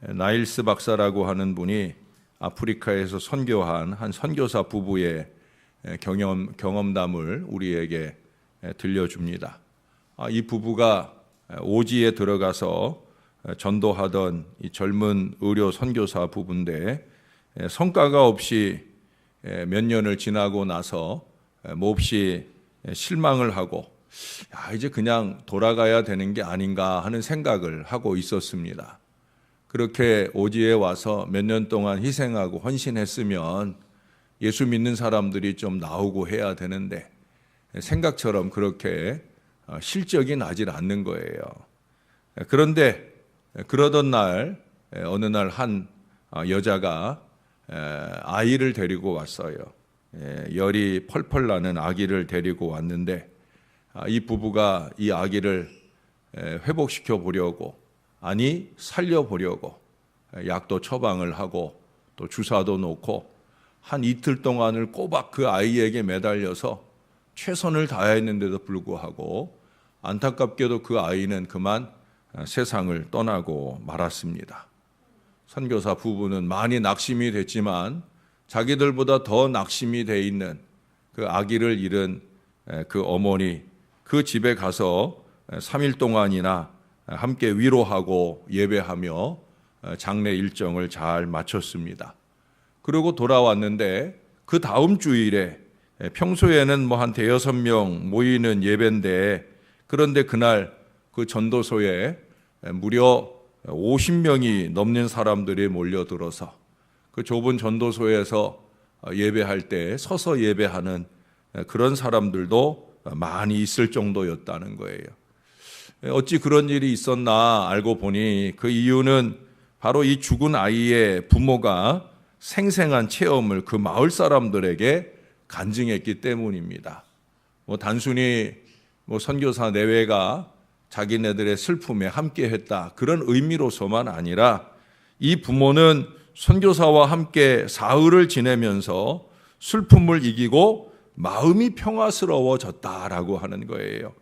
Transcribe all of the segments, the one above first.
나일스 박사라고 하는 분이 아프리카에서 선교한 한 선교사 부부의 경험담을 우리에게 들려줍니다. 이 부부가 오지에 들어가서 전도하던 이 젊은 의료 선교사 부부인데 성과가 없이 몇 년을 지나고 나서 몹시 실망을 하고 이제 그냥 돌아가야 되는 게 아닌가 하는 생각을 하고 있었습니다. 그렇게 오지에 와서 몇 년 동안 희생하고 헌신했으면 예수 믿는 사람들이 좀 나오고 해야 되는데 생각처럼 그렇게 실적이 나질 않는 거예요. 그런데 그러던 날 어느 날 한 여자가 아이를 데리고 왔어요. 열이 펄펄 나는 아기를 데리고 왔는데 이 부부가 이 아기를 회복시켜 보려고 살려보려고 약도 처방을 하고 또 주사도 놓고 한 이틀 동안을 꼬박 그 아이에게 매달려서 최선을 다했는데도 불구하고 안타깝게도 그 아이는 그만 세상을 떠나고 말았습니다. 선교사 부부는 많이 낙심이 됐지만 자기들보다 더 낙심이 돼 있는 그 아기를 잃은 그 어머니, 그 집에 가서 3일 동안이나 함께 위로하고 예배하며 장례 일정을 잘 마쳤습니다. 그리고 돌아왔는데 그 다음 주일에 평소에는 한 5-6명 모이는 예배인데 그런데 그날 그 전도소에 무려 50명이 넘는 사람들이 몰려들어서 그 좁은 전도소에서 예배할 때 서서 예배하는 그런 사람들도 많이 있을 정도였다는 거예요. 어찌 그런 일이 있었나 알고 보니 그 이유는 바로 이 죽은 아이의 부모가 생생한 체험을 그 마을 사람들에게 간증했기 때문입니다. 단순히 선교사 내외가 자기네들의 슬픔에 함께했다 그런 의미로서만 아니라 이 부모는 선교사와 함께 사흘을 지내면서 슬픔을 이기고 마음이 평화스러워졌다라고 하는 거예요.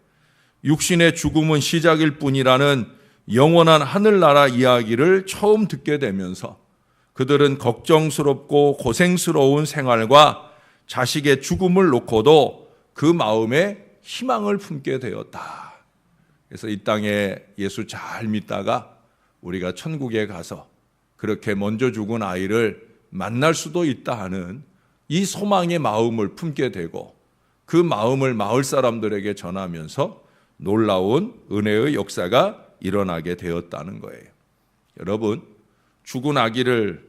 육신의 죽음은 시작일 뿐이라는 영원한 하늘나라 이야기를 처음 듣게 되면서 그들은 걱정스럽고 고생스러운 생활과 자식의 죽음을 놓고도 그 마음에 희망을 품게 되었다. 그래서 이 땅에 예수 잘 믿다가 우리가 천국에 가서 그렇게 먼저 죽은 아이를 만날 수도 있다 하는 이 소망의 마음을 품게 되고 그 마음을 마을 사람들에게 전하면서 놀라운 은혜의 역사가 일어나게 되었다는 거예요. 여러분, 죽은 아기를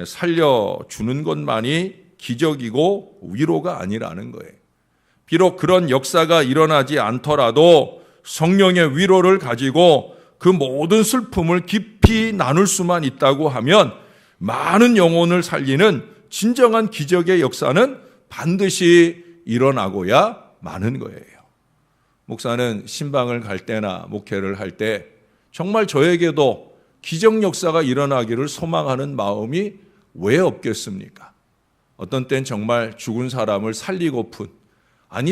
살려주는 것만이 기적이고 위로가 아니라는 거예요. 비록 그런 역사가 일어나지 않더라도 성령의 위로를 가지고 그 모든 슬픔을 깊이 나눌 수만 있다고 하면 많은 영혼을 살리는 진정한 기적의 역사는 반드시 일어나고야 마는 거예요. 목사는 신방을 갈 때나 목회를 할 때 정말 저에게도 기적 역사가 일어나기를 소망하는 마음이 왜 없겠습니까? 어떤 땐 정말 죽은 사람을 살리고픈,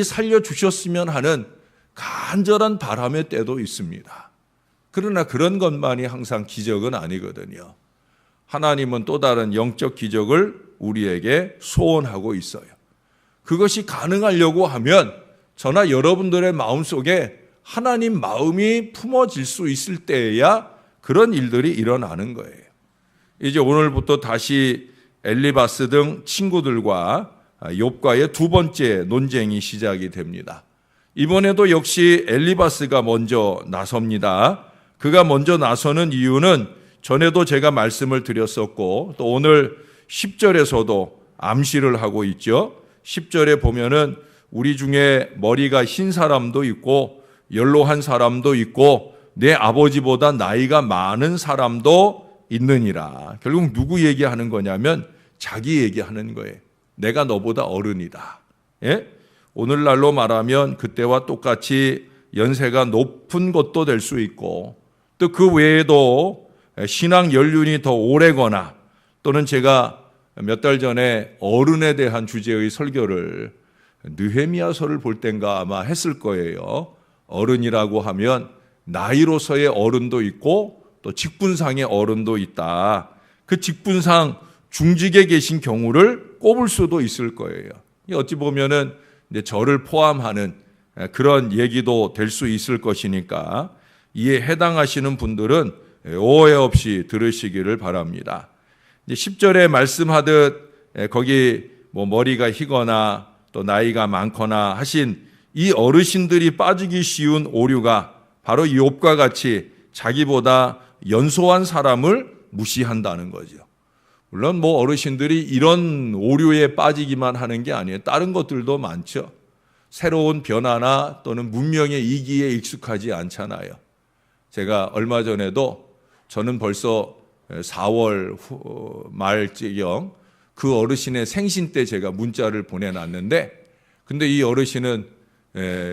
살려주셨으면 하는 간절한 바람의 때도 있습니다. 그러나 그런 것만이 항상 기적은 아니거든요. 하나님은 또 다른 영적 기적을 우리에게 소원하고 있어요. 그것이 가능하려고 하면 저나 여러분들의 마음속에 하나님 마음이 품어질 수 있을 때에야 그런 일들이 일어나는 거예요. 이제 오늘부터 다시 엘리바스 등 친구들과 욥과의 두 번째 논쟁이 시작이 됩니다. 이번에도 역시 엘리바스가 먼저 나섭니다. 그가 먼저 나서는 이유는 전에도 제가 말씀을 드렸었고 또 오늘 10절에서도 암시를 하고 있죠. 10절에 보면은 우리 중에 머리가 흰 사람도 있고 연로한 사람도 있고 내 아버지보다 나이가 많은 사람도 있느니라. 결국 누구 얘기하는 거냐면 자기 얘기하는 거예요. 내가 너보다 어른이다. 예? 오늘날로 말하면 그때와 똑같이 연세가 높은 것도 될 수 있고 또 그 외에도 신앙 연륜이 더 오래거나 또는 제가 몇 달 전에 어른에 대한 주제의 설교를 느헤미야서를 볼 땐가 아마 했을 거예요. 어른이라고 하면 나이로서의 어른도 있고 또 직분상의 어른도 있다. 그 직분상 중직에 계신 경우를 꼽을 수도 있을 거예요. 어찌 보면은 이제 저를 포함하는 그런 얘기도 될 수 있을 것이니까 이에 해당하시는 분들은 오해 없이 들으시기를 바랍니다. 10절에 말씀하듯 거기 머리가 희거나 또 나이가 많거나 하신 이 어르신들이 빠지기 쉬운 오류가 바로 욥과 같이 자기보다 연소한 사람을 무시한다는 거죠. 물론 어르신들이 이런 오류에 빠지기만 하는 게 아니에요. 다른 것들도 많죠. 새로운 변화나 또는 문명의 이기에 익숙하지 않잖아요. 제가 얼마 전에도 저는 벌써 4월 말쯤 그 어르신의 생신 때 제가 문자를 보내놨는데, 근데 이 어르신은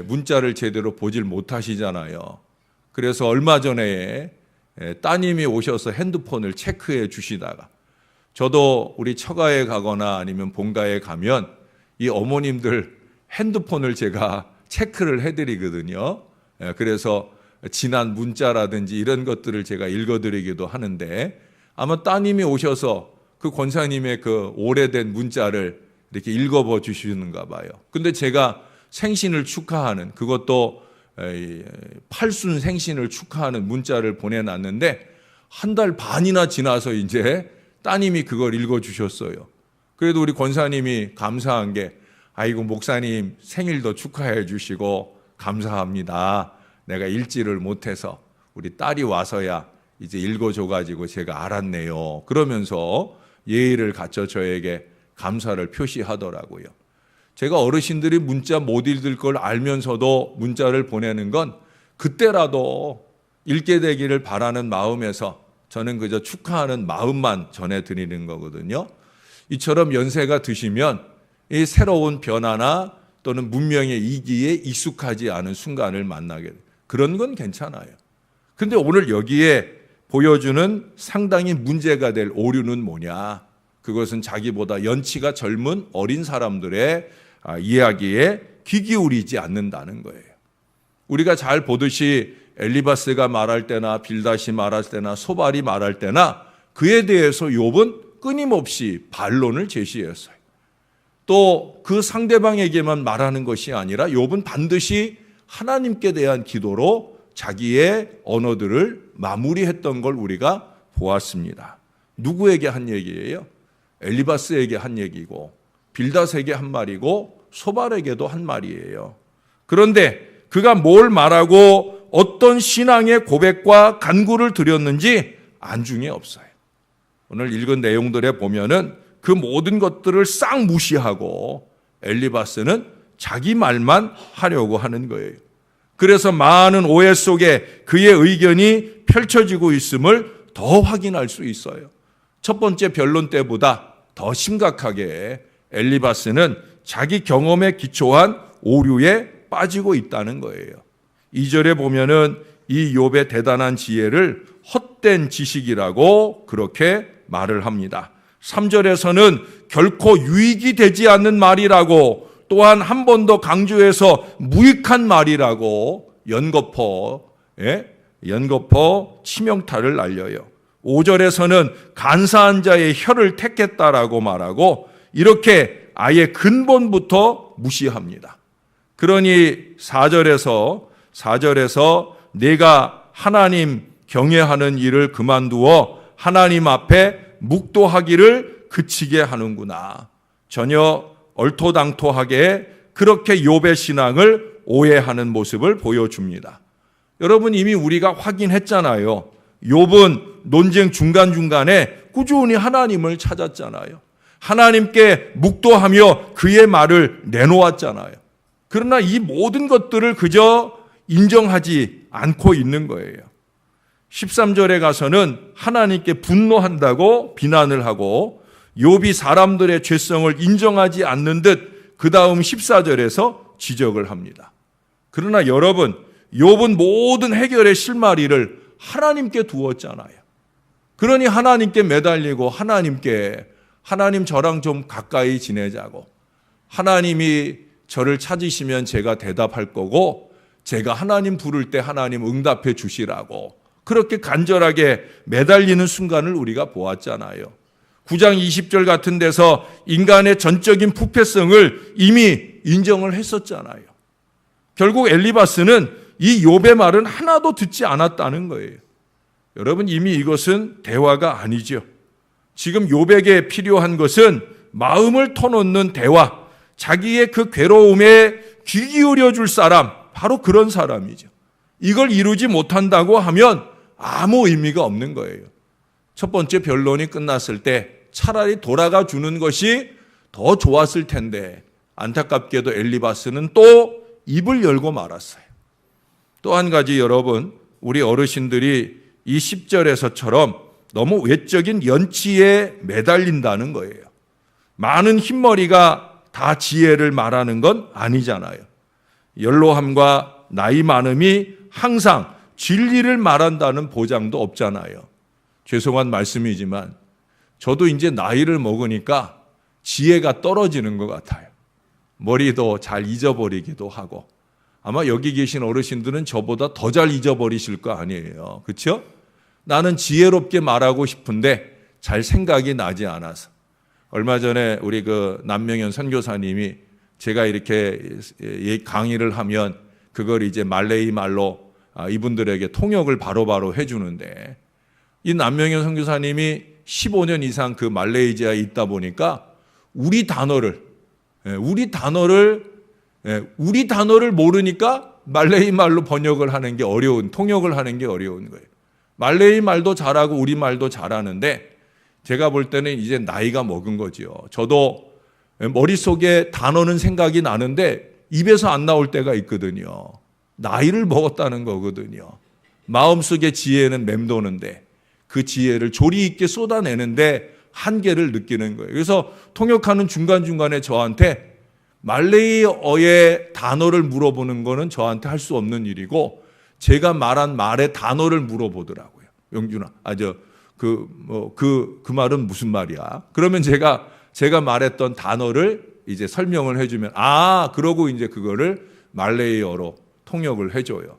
문자를 제대로 보질 못하시잖아요. 그래서 얼마 전에 따님이 오셔서 핸드폰을 체크해 주시다가, 저도 우리 처가에 가거나 아니면 본가에 가면 이 어머님들 핸드폰을 제가 체크를 해드리거든요. 그래서 지난 문자라든지 이런 것들을 제가 읽어드리기도 하는데, 아마 따님이 오셔서 그 권사님의 그 오래된 문자를 이렇게 읽어봐 주시는가 봐요. 근데 제가 생신을 축하하는, 그것도 팔순 생신을 축하하는 문자를 보내놨는데 한 달 반이나 지나서 이제 따님이 그걸 읽어주셨어요. 그래도 우리 권사님이 감사한 게, 아이고 목사님 생일도 축하해 주시고 감사합니다. 내가 읽지를 못해서 우리 딸이 와서야 이제 읽어줘가지고 제가 알았네요. 그러면서 예의를 갖춰 저에게 감사를 표시하더라고요. 제가 어르신들이 문자 못 읽을 걸 알면서도 문자를 보내는 건 그때라도 읽게 되기를 바라는 마음에서 저는 그저 축하하는 마음만 전해드리는 거거든요. 이처럼 연세가 드시면 이 새로운 변화나 또는 문명의 이기에 익숙하지 않은 순간을 만나게 돼요. 그런 건 괜찮아요. 근데 오늘 여기에 보여주는 상당히 문제가 될 오류는 뭐냐? 그것은 자기보다 연치가 젊은 어린 사람들의 이야기에 귀 기울이지 않는다는 거예요. 우리가 잘 보듯이 엘리바스가 말할 때나 빌닷이 말할 때나 소발이 말할 때나 그에 대해서 욥은 끊임없이 반론을 제시했어요. 또 그 상대방에게만 말하는 것이 아니라 욥은 반드시 하나님께 대한 기도로 자기의 언어들을 마무리했던 걸 우리가 보았습니다. 누구에게 한 얘기예요? 엘리바스에게 한 얘기고, 빌닷에게 한 말이고, 소발에게도 한 말이에요. 그런데 그가 뭘 말하고 어떤 신앙의 고백과 간구를 드렸는지 안중에 없어요. 오늘 읽은 내용들에 보면은 그 모든 것들을 싹 무시하고 엘리바스는 자기 말만 하려고 하는 거예요. 그래서 많은 오해 속에 그의 의견이 펼쳐지고 있음을 더 확인할 수 있어요. 첫 번째 변론 때보다 더 심각하게 엘리바스는 자기 경험에 기초한 오류에 빠지고 있다는 거예요. 2절에 보면은 이 욥의 대단한 지혜를 헛된 지식이라고 그렇게 말을 합니다. 3절에서는 결코 유익이 되지 않는 말이라고, 또한 한 번 더 강조해서 무익한 말이라고 연거푸 치명타를 날려요. 5절에서는 간사한 자의 혀를 택했다라고 말하고 이렇게 아예 근본부터 무시합니다. 그러니 4절에서 내가 하나님 경외하는 일을 그만두어 하나님 앞에 묵도하기를 그치게 하는구나. 전혀 얼토당토하게 그렇게 욥의 신앙을 오해하는 모습을 보여줍니다. 여러분, 이미 우리가 확인했잖아요. 욥은 논쟁 중간중간에 꾸준히 하나님을 찾았잖아요. 하나님께 묵도하며 그의 말을 내놓았잖아요. 그러나 이 모든 것들을 그저 인정하지 않고 있는 거예요. 13절에 가서는 하나님께 분노한다고 비난을 하고 욥이 사람들의 죄성을 인정하지 않는 듯 그 다음 14절에서 지적을 합니다. 그러나 여러분, 욥은 모든 해결의 실마리를 하나님께 두었잖아요. 그러니 하나님께 매달리고 하나님 저랑 좀 가까이 지내자고, 하나님이 저를 찾으시면 제가 대답할 거고 제가 하나님 부를 때 하나님 응답해 주시라고 그렇게 간절하게 매달리는 순간을 우리가 보았잖아요. 9장 20절 같은 데서 인간의 전적인 부패성을 이미 인정을 했었잖아요. 결국 엘리바스는 이 욥의 말은 하나도 듣지 않았다는 거예요. 여러분, 이미 이것은 대화가 아니죠. 지금 욥에게 필요한 것은 마음을 터놓는 대화, 자기의 그 괴로움에 귀 기울여 줄 사람, 바로 그런 사람이죠. 이걸 이루지 못한다고 하면 아무 의미가 없는 거예요. 첫 번째 변론이 끝났을 때 차라리 돌아가 주는 것이 더 좋았을 텐데 안타깝게도 엘리바스는 또 입을 열고 말았어요. 또 한 가지 여러분, 우리 어르신들이 이 10절에서처럼 너무 외적인 연치에 매달린다는 거예요. 많은 흰머리가 다 지혜를 말하는 건 아니잖아요. 연로함과 나이 많음이 항상 진리를 말한다는 보장도 없잖아요. 죄송한 말씀이지만 저도 이제 나이를 먹으니까 지혜가 떨어지는 것 같아요. 머리도 잘 잊어버리기도 하고, 아마 여기 계신 어르신들은 저보다 더 잘 잊어버리실 거 아니에요. 그렇죠? 나는 지혜롭게 말하고 싶은데 잘 생각이 나지 않아서. 얼마 전에 우리 그 남명현 선교사님이 제가 이렇게 강의를 하면 그걸 이제 말레이 말로 이분들에게 통역을 바로바로 해주는데, 이 남명현 선교사님이 15년 이상 그 말레이시아에 있다 보니까 우리 단어를 모르니까 말레이 말로 번역을 하는 게 어려운, 통역을 하는 게 어려운 거예요. 말레이 말도 잘하고 우리 말도 잘하는데 제가 볼 때는 이제 나이가 먹은 거죠. 저도 머릿속에 단어는 생각이 나는데 입에서 안 나올 때가 있거든요. 나이를 먹었다는 거거든요. 마음속에 지혜는 맴도는데 그 지혜를 조리 있게 쏟아내는데 한계를 느끼는 거예요. 그래서 통역하는 중간중간에 저한테 말레이어의 단어를 물어보는 거는 저한테 할 수 없는 일이고, 제가 말한 말의 단어를 물어보더라고요. 영준아, 그 말은 무슨 말이야? 그러면 제가 말했던 단어를 이제 설명을 해주면, 그러고 이제 그거를 말레이어로 통역을 해줘요.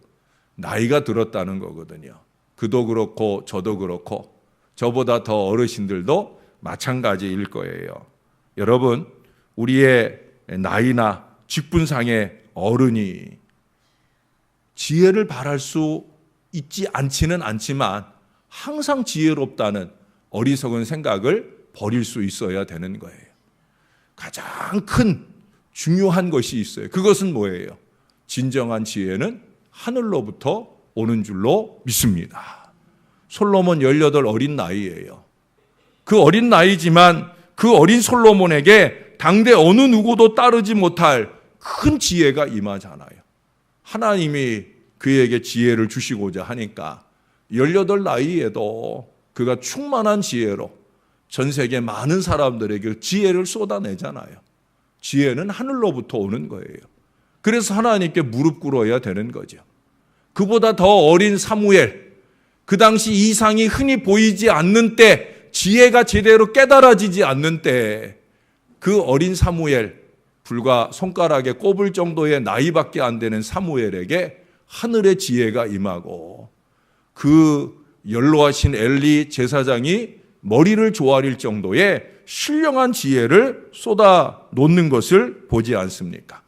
나이가 들었다는 거거든요. 그도 그렇고 저도 그렇고 저보다 더 어르신들도 마찬가지일 거예요. 여러분, 우리의 나이나 직분상의 어른이 지혜를 바랄 수 있지 않지는 않지만 항상 지혜롭다는 어리석은 생각을 버릴 수 있어야 되는 거예요. 가장 큰 중요한 것이 있어요. 그것은 뭐예요? 진정한 지혜는 하늘로부터 오는 줄로 믿습니다. 솔로몬 18 어린 나이예요. 그 어린 나이지만 그 어린 솔로몬에게 당대 어느 누구도 따르지 못할 큰 지혜가 임하잖아요. 하나님이 그에게 지혜를 주시고자 하니까 18 나이에도 그가 충만한 지혜로 전 세계 많은 사람들에게 지혜를 쏟아내잖아요. 지혜는 하늘로부터 오는 거예요. 그래서 하나님께 무릎 꿇어야 되는 거죠. 그보다 더 어린 사무엘, 그 당시 이상이 흔히 보이지 않는 때, 지혜가 제대로 깨달아지지 않는 때, 그 어린 사무엘, 불과 손가락에 꼽을 정도의 나이밖에 안 되는 사무엘에게 하늘의 지혜가 임하고, 그 연로하신 엘리 제사장이 머리를 조아릴 정도의 신령한 지혜를 쏟아 놓는 것을 보지 않습니까?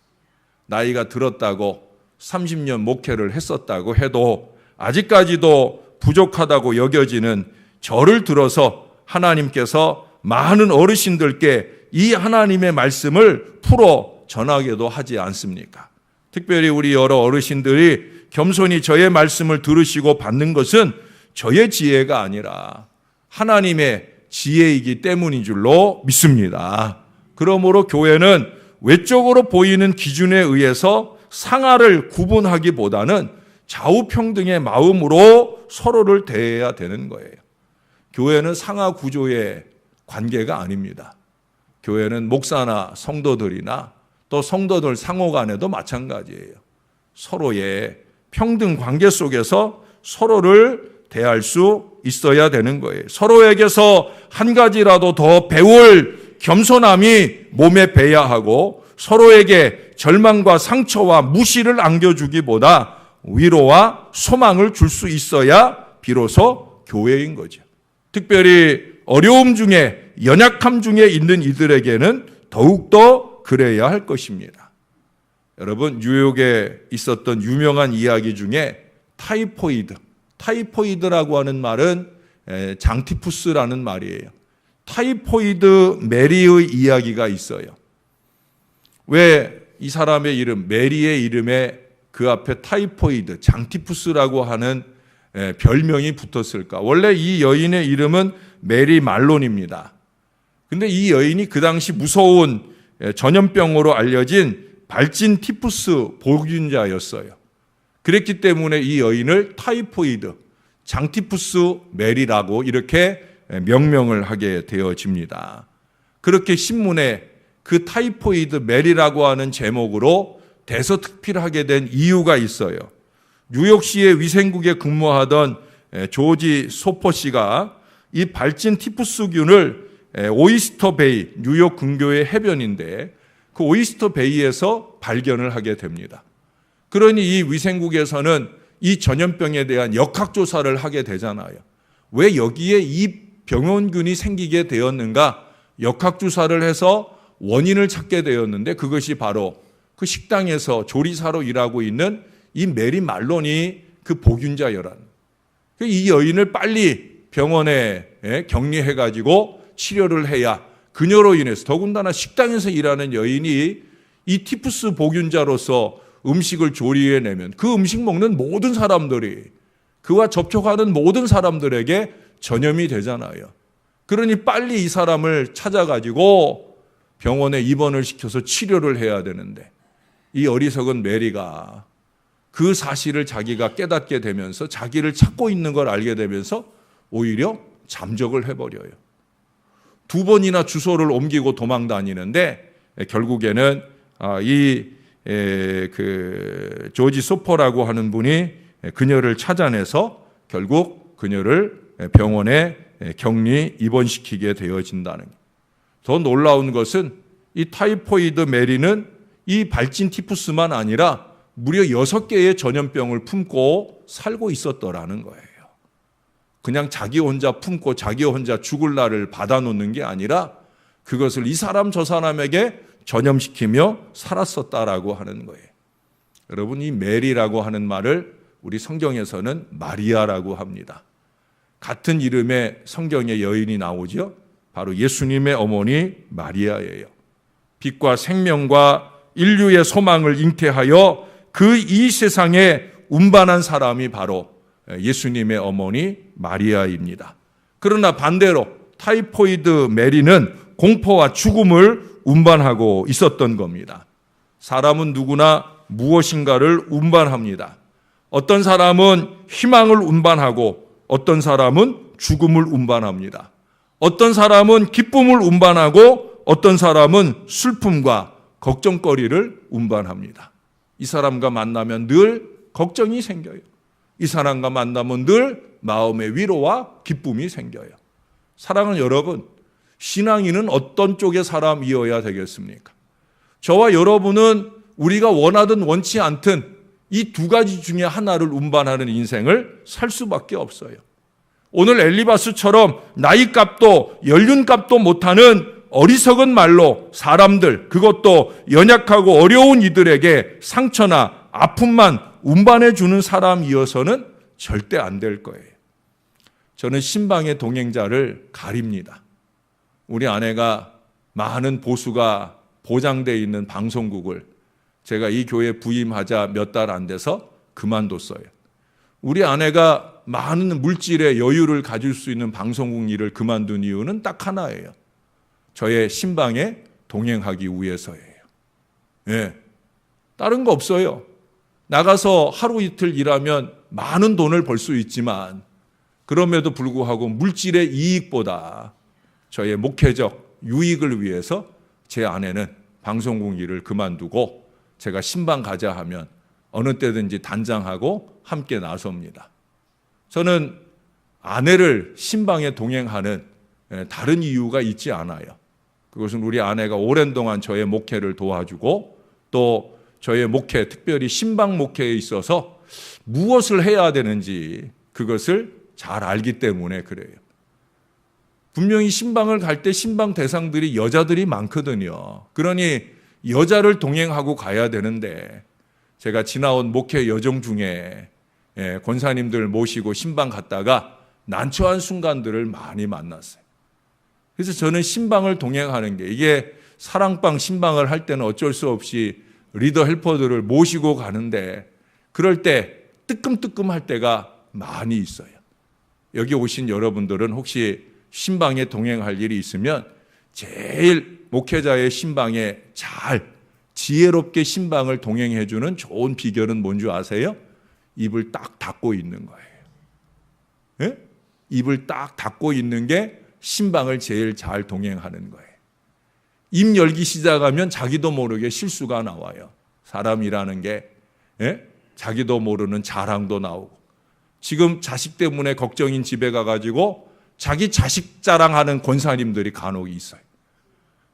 나이가 들었다고 30년 목회를 했었다고 해도 아직까지도 부족하다고 여겨지는 저를 들어서 하나님께서 많은 어르신들께 이 하나님의 말씀을 풀어 전하게도 하지 않습니까? 특별히 우리 여러 어르신들이 겸손히 저의 말씀을 들으시고 받는 것은 저의 지혜가 아니라 하나님의 지혜이기 때문인 줄로 믿습니다. 그러므로 교회는 외적으로 보이는 기준에 의해서 상하를 구분하기보다는 좌우평등의 마음으로 서로를 대해야 되는 거예요. 교회는 상하 구조의 관계가 아닙니다. 교회는 목사나 성도들이나 또 성도들 상호 간에도 마찬가지예요. 서로의 평등 관계 속에서 서로를 대할 수 있어야 되는 거예요. 서로에게서 한 가지라도 더 배울 겸손함이 몸에 배야 하고, 서로에게 절망과 상처와 무시를 안겨주기보다 위로와 소망을 줄 수 있어야 비로소 교회인 거죠. 특별히 어려움 중에, 연약함 중에 있는 이들에게는 더욱더 그래야 할 것입니다. 여러분, 뉴욕에 있었던 유명한 이야기 중에 타이포이드라고 하는 말은 장티푸스라는 말이에요. 타이포이드 메리의 이야기가 있어요. 왜 이 사람의 이름, 메리의 이름에 그 앞에 타이포이드, 장티푸스라고 하는 별명이 붙었을까? 원래 이 여인의 이름은 메리 말론입니다. 근데 이 여인이 그 당시 무서운 전염병으로 알려진 발진 티푸스 보균자였어요. 그랬기 때문에 이 여인을 타이포이드, 장티푸스 메리라고 이렇게 명명을 하게 되어집니다. 그렇게 신문에 그 타이포이드 메리라고 하는 제목으로 대서특필하게 된 이유가 있어요. 뉴욕시의 위생국에 근무하던 조지 소퍼 씨가 이 발진 티푸스균을 오이스터 베이, 뉴욕 근교의 해변인데 그 오이스터 베이에서 발견을 하게 됩니다. 그러니 이 위생국에서는 이 전염병에 대한 역학조사를 하게 되잖아요. 왜 여기에 이 병원균이 생기게 되었는가? 역학조사를 해서 원인을 찾게 되었는데 그것이 바로 그 식당에서 조리사로 일하고 있는 이 메리 말론이 그 보균자여란. 이 여인을 빨리 병원에 격리해가지고 치료를 해야 그녀로 인해서, 더군다나 식당에서 일하는 여인이 이 티푸스 보균자로서 음식을 조리해내면 그 음식 먹는 모든 사람들이, 그와 접촉하는 모든 사람들에게 전염이 되잖아요. 그러니 빨리 이 사람을 찾아가지고 병원에 입원을 시켜서 치료를 해야 되는데 이 어리석은 메리가 그 사실을 자기가 깨닫게 되면서, 자기를 찾고 있는 걸 알게 되면서 오히려 잠적을 해버려요. 2번이나 주소를 옮기고 도망 다니는데 결국에는 그 조지 소퍼라고 하는 분이 그녀를 찾아내서 결국 그녀를 병원에 격리 입원시키게 되어진다는 거예요. 더 놀라운 것은 이 타이포이드 메리는 이 발진 티푸스만 아니라 무려 6개의 전염병을 품고 살고 있었더라는 거예요. 그냥 자기 혼자 품고 자기 혼자 죽을 날을 받아놓는 게 아니라 그것을 이 사람 저 사람에게 전염시키며 살았었다라고 하는 거예요. 여러분, 이 메리라고 하는 말을 우리 성경에서는 마리아라고 합니다. 같은 이름의 성경에 여인이 나오죠. 바로 예수님의 어머니 마리아예요. 빛과 생명과 인류의 소망을 잉태하여 그 이 세상에 운반한 사람이 바로 예수님의 어머니 마리아입니다. 그러나 반대로 타이포이드 메리는 공포와 죽음을 운반하고 있었던 겁니다. 사람은 누구나 무엇인가를 운반합니다. 어떤 사람은 희망을 운반하고 어떤 사람은 죽음을 운반합니다. 어떤 사람은 기쁨을 운반하고 어떤 사람은 슬픔과 걱정거리를 운반합니다. 이 사람과 만나면 늘 걱정이 생겨요. 이 사람과 만나면 늘 마음의 위로와 기쁨이 생겨요. 사랑하는 여러분, 신앙인은 어떤 쪽의 사람이어야 되겠습니까? 저와 여러분은 우리가 원하든 원치 않든 이 2가지 중에 하나를 운반하는 인생을 살 수밖에 없어요. 오늘 엘리바스처럼 나이값도 연륜값도 못하는 어리석은 말로 사람들, 그것도 연약하고 어려운 이들에게 상처나 아픔만 운반해 주는 사람이어서는 절대 안 될 거예요. 저는 신방의 동행자를 가립니다. 우리 아내가 많은 보수가 보장되어 있는 방송국을 제가 이 교회에 부임하자 몇 달 안 돼서 그만뒀어요. 우리 아내가 많은 물질의 여유를 가질 수 있는 방송국 일을 그만둔 이유는 딱 하나예요. 저의 신방에 동행하기 위해서예요. 예. 다른 거 없어요. 나가서 하루 이틀 일하면 많은 돈을 벌 수 있지만 그럼에도 불구하고 물질의 이익보다 저의 목회적 유익을 위해서 제 아내는 방송국 일을 그만두고 제가 신방 가자 하면 어느 때든지 단장하고 함께 나섭니다. 저는 아내를 신방에 동행하는 다른 이유가 있지 않아요. 그것은 우리 아내가 오랜 동안 저의 목회를 도와주고 또 저의 목회, 특별히 신방 목회에 있어서 무엇을 해야 되는지 그것을 잘 알기 때문에 그래요. 분명히 신방을 갈 때 신방 대상들이 여자들이 많거든요. 그러니 여자를 동행하고 가야 되는데 제가 지나온 목회 여정 중에 권사님들 모시고 신방 갔다가 난처한 순간들을 많이 만났어요. 그래서 저는 신방을 동행하는 게 이게 사랑방 신방을 할 때는 어쩔 수 없이 리더 헬퍼들을 모시고 가는데 그럴 때 뜨끔뜨끔할 때가 많이 있어요. 여기 오신 여러분들은 혹시 신방에 동행할 일이 있으면 제일 목회자의 신방에 잘 지혜롭게 신방을 동행해 주는 좋은 비결은 뭔지 아세요? 입을 딱 닫고 있는 거예요. 예? 입을 딱 닫고 있는 게 신방을 제일 잘 동행하는 거예요. 입 열기 시작하면 자기도 모르게 실수가 나와요. 사람이라는 게 자기도 모르는 자랑도 나오고, 지금 자식 때문에 걱정인 집에 가가지고 자기 자식 자랑하는 권사님들이 간혹 있어요.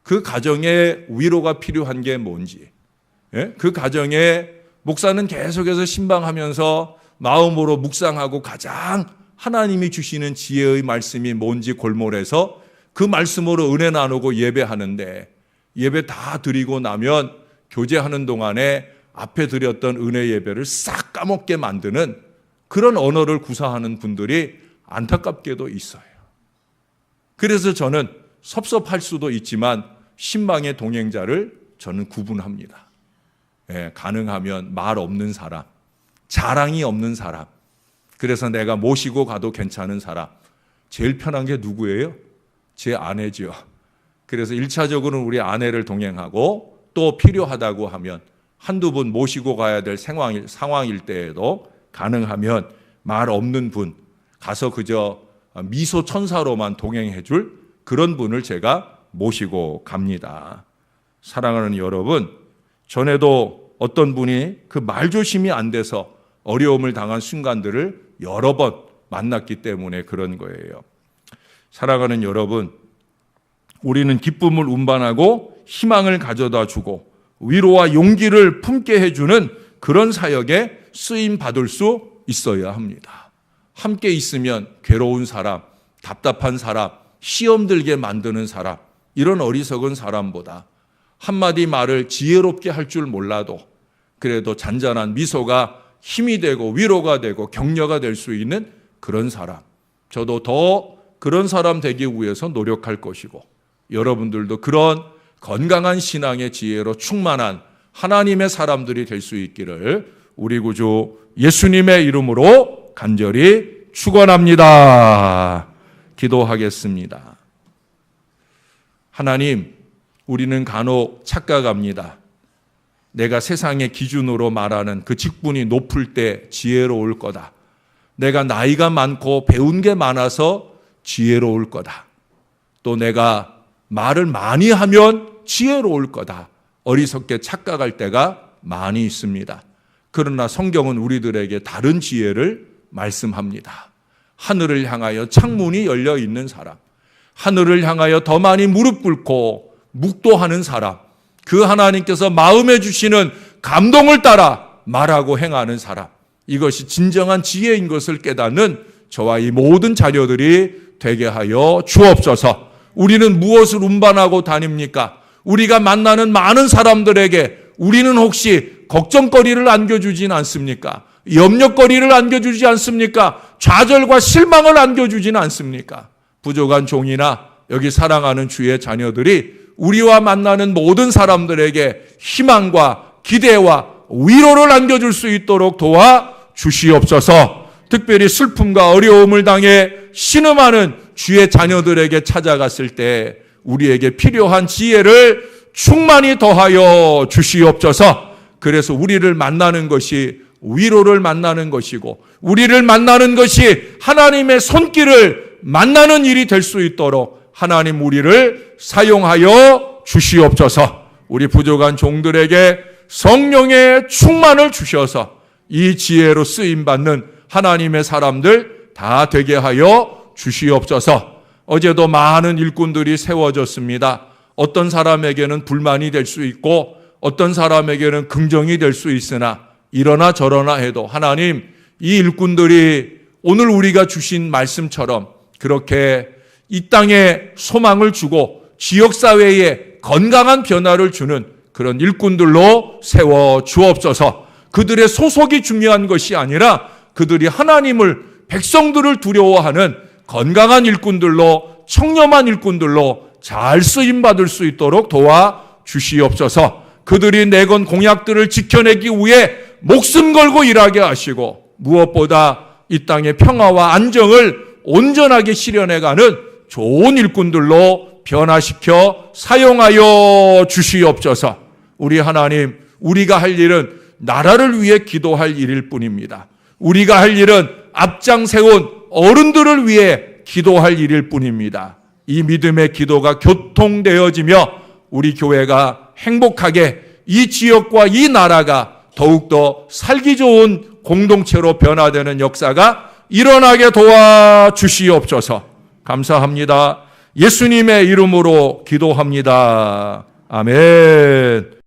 그 가정에 위로가 필요한 게 뭔지, 그 가정에 목사는 계속해서 신방하면서 마음으로 묵상하고 가장 하나님이 주시는 지혜의 말씀이 뭔지 골몰해서 그 말씀으로 은혜 나누고 예배하는데, 예배 다 드리고 나면 교제하는 동안에 앞에 드렸던 은혜 예배를 싹 까먹게 만드는 그런 언어를 구사하는 분들이 안타깝게도 있어요. 그래서 저는 섭섭할 수도 있지만 신방의 동행자를 저는 구분합니다. 가능하면 말 없는 사람, 자랑이 없는 사람, 그래서 내가 모시고 가도 괜찮은 사람. 제일 편한 게 누구예요? 제 아내죠. 그래서 1차적으로는 우리 아내를 동행하고 또 필요하다고 하면 한두 분 모시고 가야 될 상황일 때에도 가능하면 말 없는 분, 가서 그저 미소 천사로만 동행해 줄 그런 분을 제가 모시고 갑니다. 사랑하는 여러분, 전에도 어떤 분이 그 말조심이 안 돼서 어려움을 당한 순간들을 여러 번 만났기 때문에 그런 거예요. 사랑하는 여러분, 우리는 기쁨을 운반하고 희망을 가져다 주고 위로와 용기를 품게 해주는 그런 사역에 쓰임 받을 수 있어야 합니다. 함께 있으면 괴로운 사람, 답답한 사람, 시험 들게 만드는 사람, 이런 어리석은 사람보다 한마디 말을 지혜롭게 할 줄 몰라도 그래도 잔잔한 미소가 힘이 되고 위로가 되고 격려가 될 수 있는 그런 사람, 저도 더 그런 사람 되기 위해서 노력할 것이고, 여러분들도 그런 건강한 신앙의 지혜로 충만한 하나님의 사람들이 될 수 있기를 우리 구주 예수님의 이름으로 간절히 축원합니다. 기도하겠습니다. 하나님, 우리는 간혹 착각합니다. 내가 세상의 기준으로 말하는 그 직분이 높을 때 지혜로울 거다. 내가 나이가 많고 배운 게 많아서 지혜로울 거다. 또 내가 말을 많이 하면 지혜로울 거다. 어리석게 착각할 때가 많이 있습니다. 그러나 성경은 우리들에게 다른 지혜를 말씀합니다. 하늘을 향하여 창문이 열려 있는 사람, 하늘을 향하여 더 많이 무릎 꿇고 묵도하는 사람, 그 하나님께서 마음에 주시는 감동을 따라 말하고 행하는 사람, 이것이 진정한 지혜인 것을 깨닫는 저와 이 모든 자녀들이 되게 하여 주옵소서. 우리는 무엇을 운반하고 다닙니까? 우리가 만나는 많은 사람들에게 우리는 혹시 걱정거리를 안겨주진 않습니까? 염려거리를 안겨주지 않습니까? 좌절과 실망을 안겨주진 않습니까? 부족한 종이나 여기 사랑하는 주의 자녀들이 우리와 만나는 모든 사람들에게 희망과 기대와 위로를 안겨줄 수 있도록 도와 주시옵소서. 특별히 슬픔과 어려움을 당해 신음하는 주의 자녀들에게 찾아갔을 때 우리에게 필요한 지혜를 충만히 더하여 주시옵소서. 그래서 우리를 만나는 것이 위로를 만나는 것이고, 우리를 만나는 것이 하나님의 손길을 만나는 일이 될 수 있도록 하나님 우리를 사용하여 주시옵소서. 우리 부족한 종들에게 성령의 충만을 주셔서 이 지혜로 쓰임받는 하나님의 사람들 다 되게 하여 주시옵소서. 어제도 많은 일꾼들이 세워졌습니다. 어떤 사람에게는 불만이 될 수 있고 어떤 사람에게는 긍정이 될 수 있으나 이러나 저러나 해도 하나님, 이 일꾼들이 오늘 우리가 주신 말씀처럼 그렇게 이 땅에 소망을 주고 지역사회에 건강한 변화를 주는 그런 일꾼들로 세워 주옵소서. 그들의 소속이 중요한 것이 아니라 그들이 하나님을, 백성들을 두려워하는 건강한 일꾼들로, 청렴한 일꾼들로 잘 쓰임받을 수 있도록 도와주시옵소서. 그들이 내건 공약들을 지켜내기 위해 목숨 걸고 일하게 하시고 무엇보다 이 땅의 평화와 안정을 온전하게 실현해가는 좋은 일꾼들로 변화시켜 사용하여 주시옵소서. 우리 하나님, 우리가 할 일은 나라를 위해 기도할 일일 뿐입니다. 우리가 할 일은 앞장 세운 어른들을 위해 기도할 일일 뿐입니다. 이 믿음의 기도가 교통되어지며 우리 교회가 행복하게 이 지역과 이 나라가 더욱더 살기 좋은 공동체로 변화되는 역사가 일어나게 도와주시옵소서. 감사합니다. 예수님의 이름으로 기도합니다. 아멘.